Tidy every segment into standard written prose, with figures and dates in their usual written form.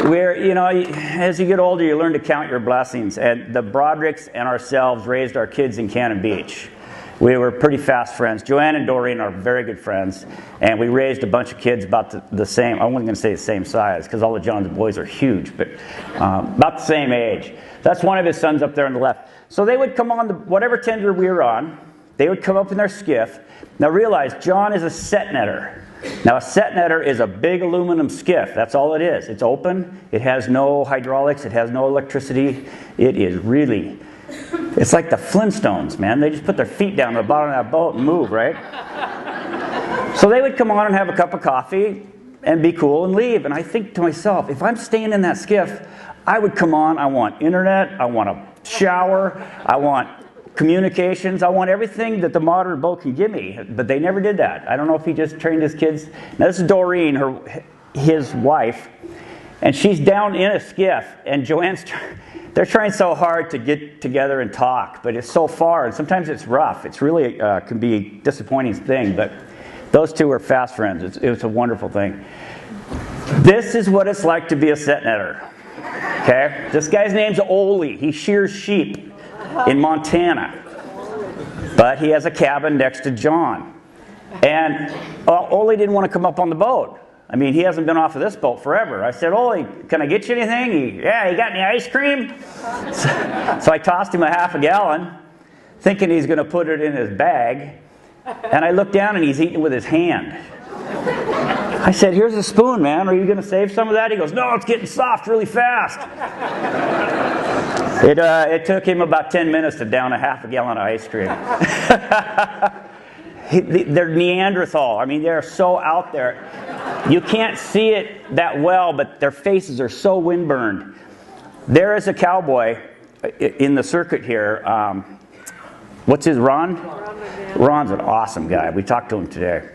you know, as you get older, you learn to count your blessings. And the Brodricks and ourselves raised our kids in Cannon Beach. We were pretty fast friends. Joanne and Doreen are very good friends. And we raised a bunch of kids about the same, I wasn't going to say the same size, because all of John's boys are huge, but about the same age. That's one of his sons up there on the left. So they would come on whatever tender we were on. They would come up in their skiff. Now realize, John is a set netter. Now a set netter is a big aluminum skiff. That's all it is. It's open. It has no hydraulics. It has no electricity. It is really, it's like the Flintstones, man. They just put their feet down at the bottom of that boat and move, right? So they would come on and have a cup of coffee and be cool and leave. And I think to myself, if I'm staying in that skiff, I would come on. I want internet. I want a shower. I want communications. I want everything that the modern boat can give me. But they never did that. I don't know if he just trained his kids. Now this is Doreen, his wife, and she's down in a skiff, and Joanne's they're trying so hard to get together and talk, but it's so far, and sometimes it's rough. It's really can be a disappointing thing, but those two are fast friends. It was a wonderful thing. This is what it's like to be a set netter. Okay? This guy's name's Ole. He shears sheep in Montana. But he has a cabin next to John. And Ole didn't want to come up on the boat. I mean, he hasn't been off of this boat forever. I said, Ole, can I get you anything? Yeah, you got any ice cream? So I tossed him a half a gallon, thinking he's going to put it in his bag. And I looked down and he's eating with his hand. I said, here's a spoon, man. Are you going to save some of that? He goes, no, it's getting soft really fast. It took him about 10 minutes to down a half a gallon of ice cream. They're Neanderthal. I mean, they're so out there. You can't see it that well, but their faces are so windburned. There is a cowboy in the circuit here. What's his, Ron? Ron's an awesome guy. We talked to him today.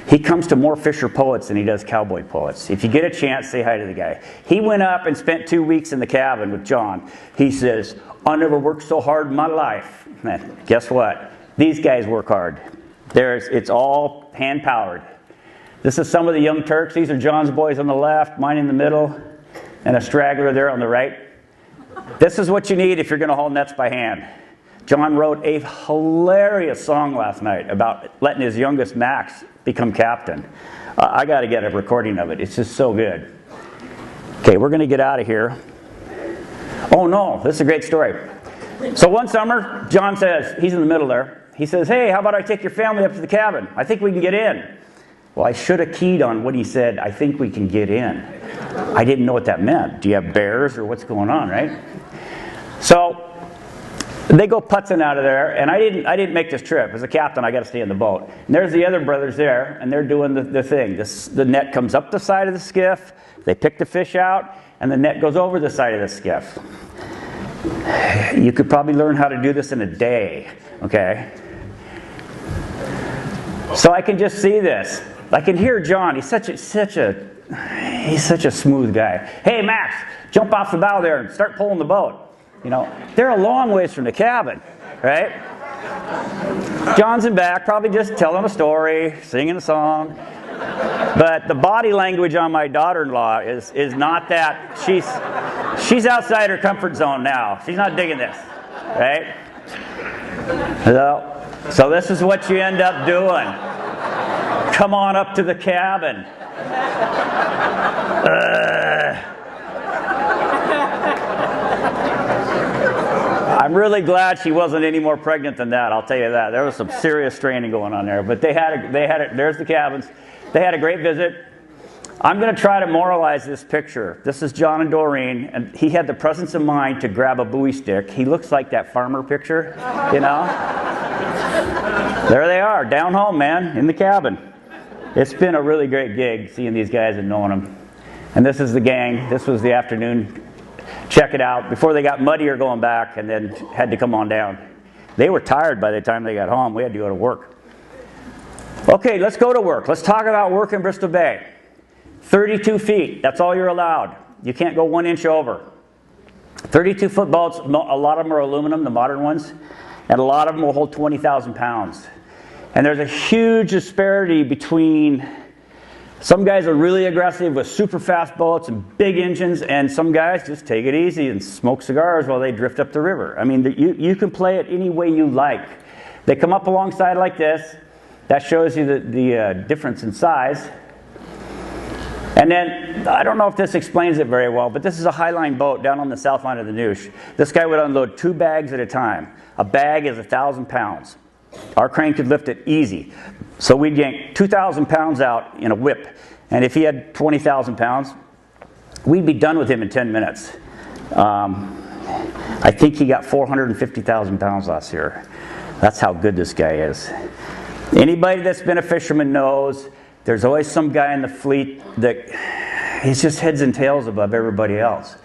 He comes to more Fisher poets than he does cowboy poets. If you get a chance, say hi to the guy. He went up and spent 2 weeks in the cabin with John. He says, I never worked so hard in my life. Man, guess what? These guys work hard. It's all hand-powered. This is some of the young Turks. These are John's boys on the left, mine in the middle, and a straggler there on the right. This is what you need if you're going to haul nets by hand. John wrote a hilarious song last night about letting his youngest, Max, become captain. I got to get a recording of it. It's just so good. Okay, we're going to get out of here. Oh no, this is a great story. So one summer, John says, he's in the middle there. He says, hey, how about I take your family up to the cabin? I think we can get in. Well, I should have keyed on what he said, I think we can get in. I didn't know what that meant. Do you have bears or what's going on, right? So they go putzing out of there, and I didn't make this trip. As a captain, I got to stay in the boat. And there's the other brothers there, and they're doing the thing. The net comes up the side of the skiff, they pick the fish out, and the net goes over the side of the skiff. You could probably learn how to do this in a day, okay? So I can just see this. I can hear John. He's such a smooth guy. Hey, Max, jump off the bow there and start pulling the boat. You know, they're a long ways from the cabin, right? John's in back, probably just telling a story, singing a song. But the body language on my daughter-in-law is not that. She's outside her comfort zone now. She's not digging this, right? So this is what you end up doing. Come on up to the cabin. I'm really glad she wasn't any more pregnant than that. I'll tell you that. There was some serious straining going on there. But there's the cabins. They had a great visit. I'm going to try to moralize this picture. This is John and Doreen, and he had the presence of mind to grab a buoy stick. He looks like that farmer picture, you know? There they are, down home, man, in the cabin. It's been a really great gig seeing these guys and knowing them. And this is the gang. This was the afternoon. Check it out. Before they got muddier going back and then had to come on down. They were tired by the time they got home. We had to go to work. Okay, let's go to work. Let's talk about work in Bristol Bay. 32 feet, that's all you're allowed. You can't go 1 inch over. 32-foot boats, a lot of them are aluminum, the modern ones, and a lot of them will hold 20,000 pounds. And there's a huge disparity between Some guys are really aggressive with super fast boats and big engines, and some guys just take it easy and smoke cigars while they drift up the river. I mean, you can play it any way you like. They come up alongside like this. That shows you the difference in size. And then, I don't know if this explains it very well, but this is a highline boat down on the south line of the Noosh. This guy would unload 2 bags at a time. A bag is 1,000 pounds. Our crane could lift it easy. So we'd yank 2,000 pounds out in a whip. And if he had 20,000 pounds, we'd be done with him in 10 minutes. I think he got 450,000 pounds last year. That's how good this guy is. Anybody that's been a fisherman knows there's always some guy in the fleet that he's just heads and tails above everybody else.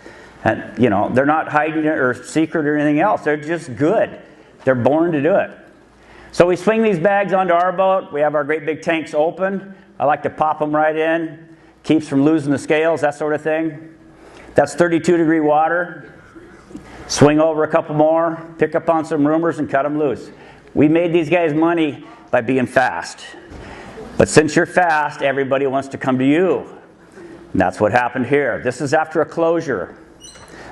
And, you know, they're not hiding it or secret or anything else. They're just good. They're born to do it. So we swing these bags onto our boat. We have our great big tanks open. I like to pop them right in. Keeps from losing the scales, that sort of thing. That's 32-degree water. Swing over a couple more, pick up on some rumors, and cut them loose. We made these guys money by being fast. But since you're fast, everybody wants to come to you. And that's what happened here. This is after a closure.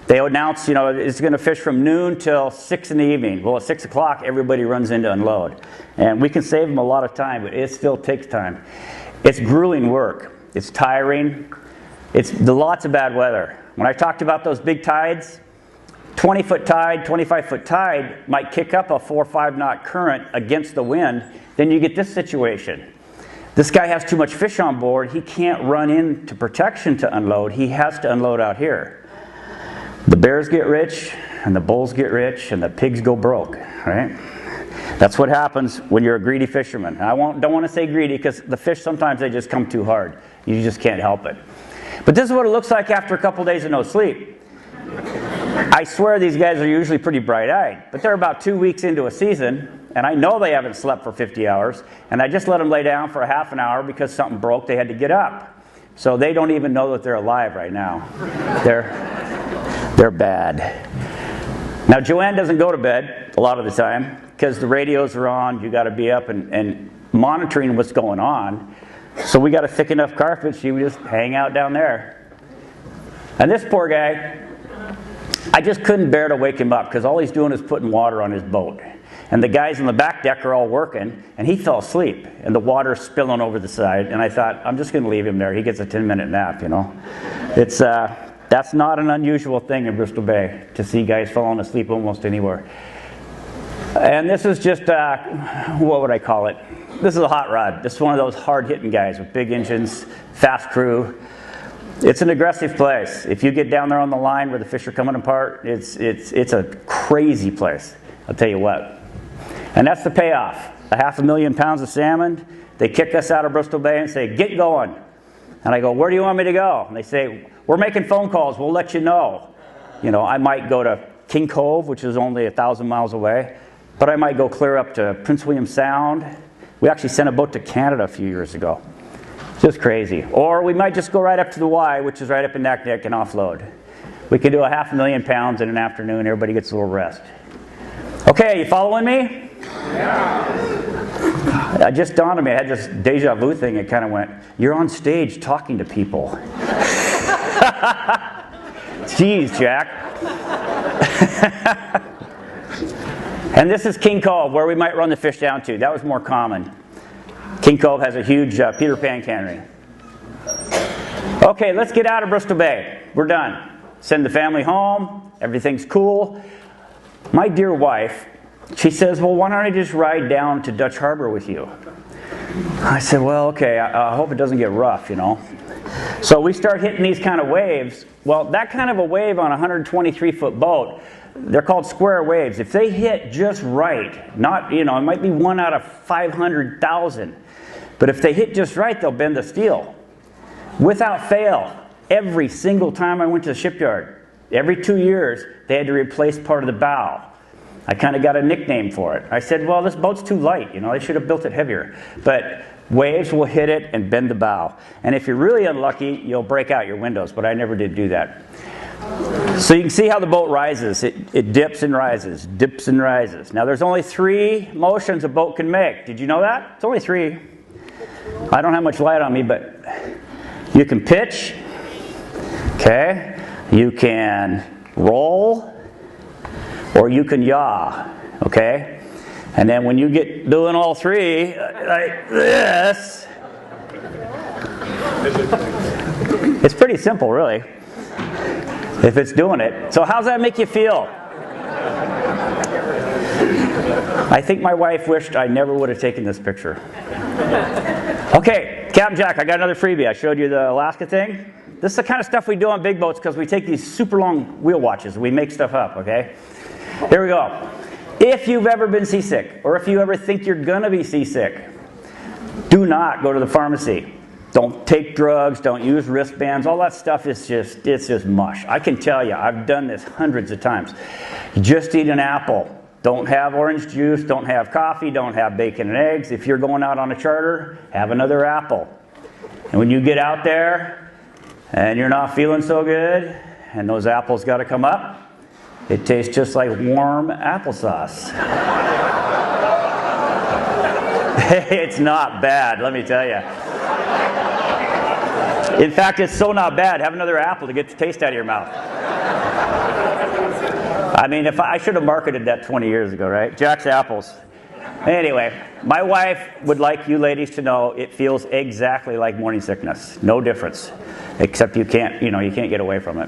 They announce, you know, it's going to fish from noon till 6 in the evening. Well, at 6 o'clock, everybody runs in to unload. And we can save them a lot of time, but it still takes time. It's grueling work. It's tiring. It's lots of bad weather. When I talked about those big tides, 20-foot tide, 25-foot tide might kick up a 4 or 5 knot current against the wind. Then you get this situation. This guy has too much fish on board. He can't run into protection to unload. He has to unload out here. The bears get rich, and the bulls get rich, and the pigs go broke, right? That's what happens when you're a greedy fisherman. I don't want to say greedy because the fish sometimes they just come too hard. You just can't help it. But this is what it looks like after a couple days of no sleep. I swear these guys are usually pretty bright-eyed, but they're about 2 weeks into a season, and I know they haven't slept for 50 hours, and I just let them lay down for a half an hour because something broke, they had to get up. So they don't even know that they're alive right now. They're bad. Now Joanne doesn't go to bed a lot of the time because the radios are on, you got to be up and monitoring what's going on. So we got a thick enough carpet, she would just hang out down there. And this poor guy, I just couldn't bear to wake him up because all he's doing is putting water on his boat. And the guys on the back deck are all working, and he fell asleep, and the water's spilling over the side. And I thought, I'm just going to leave him there. He gets a 10-minute nap, you know. That's not an unusual thing in Bristol Bay, to see guys falling asleep almost anywhere. And this is just, what would I call it? This is a hot rod. This is one of those hard-hitting guys with big engines, fast crew. It's an aggressive place. If you get down there on the line where the fish are coming apart, it's a crazy place. I'll tell you what. And that's the payoff. 500,000 pounds of salmon. They kick us out of Bristol Bay and say, get going. And I go, where do you want me to go? And they say, we're making phone calls. We'll let you know. You know, I might go to King Cove, which is only 1,000 miles away. But I might go clear up to Prince William Sound. We actually sent a boat to Canada a few years ago. Just crazy. Or we might just go right up to the Y, which is right up in Naknek, and offload. We could do 500,000 pounds in an afternoon. Everybody gets a little rest. Okay, you following me? Yeah. It just dawned on me. I had this deja vu thing. It kind of went, you're on stage talking to people. Jeez, Jack. And this is King Cove, where we might run the fish down to. That was more common. King Cove has a huge Peter Pan cannery. Okay, let's get out of Bristol Bay. We're done. Send the family home. Everything's cool. My dear wife, she says, well, why don't I just ride down to Dutch Harbor with you? I said, well, okay, I hope it doesn't get rough, you know. So we start hitting these kind of waves. Well, that kind of a wave on a 123-foot boat, they're called square waves. If they hit just right, not, you know, it might be 1 out of 500,000. But if they hit just right, they'll bend the steel. Without fail, every single time I went to the shipyard, every 2 years, they had to replace part of the bow. I kind of got a nickname for it. I said, well, this boat's too light. You know, they should have built it heavier. But waves will hit it and bend the bow. And if you're really unlucky, you'll break out your windows. But I never did do that. So you can see how the boat rises. It dips and rises, dips and rises. Now there's only 3 motions a boat can make. Did you know that? It's only 3. I don't have much light on me, but You can pitch, okay? You can roll, or you can yaw, okay? And then when you get doing all three, like this, it's pretty simple, really, if it's doing it. So how's that make you feel? I think my wife wished I never would have taken this picture. Okay, Captain Jack, I got another freebie. I showed you the Alaska thing. This is the kind of stuff we do on big boats because we take these super long wheel watches and we make stuff up, okay? Here we go. If you've ever been seasick, or if you ever think you're gonna be seasick, do not go to the pharmacy. Don't take drugs, don't use wristbands. All that stuff is it's just mush. I can tell you, I've done this hundreds of times. Just eat an apple. Don't have orange juice, don't have coffee, don't have bacon and eggs. If you're going out on a charter, have another apple. And when you get out there and you're not feeling so good, and those apples got to come up, it tastes just like warm applesauce. It's not bad, let me tell you. In fact, it's so not bad, have another apple to get the taste out of your mouth. I mean, if I should have marketed that 20 years ago, right? Jack's Apples. Anyway, my wife would like you ladies to know it feels exactly like morning sickness. No difference. Except you can't get away from it.